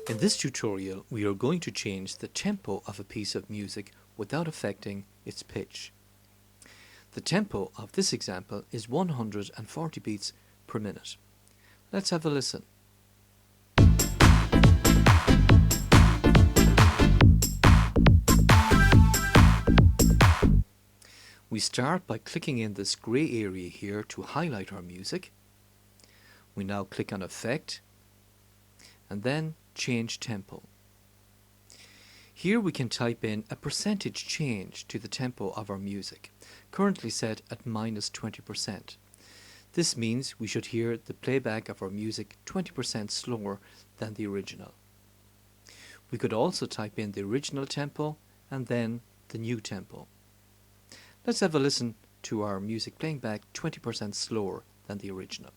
In this tutorial, we are going to change the tempo of a piece of music without affecting its pitch. The tempo of this example is 140 beats per minute. Let's have a listen. We start by clicking in this grey area here to highlight our music. We now click on Effect and then Change Tempo. Here we can type in a percentage change to the tempo of our music, currently set at -20%. This means we should hear the playback of our music 20% slower than the original. We could also type in the original tempo and then the new tempo. Let's have a listen to our music playing back 20% slower than the original.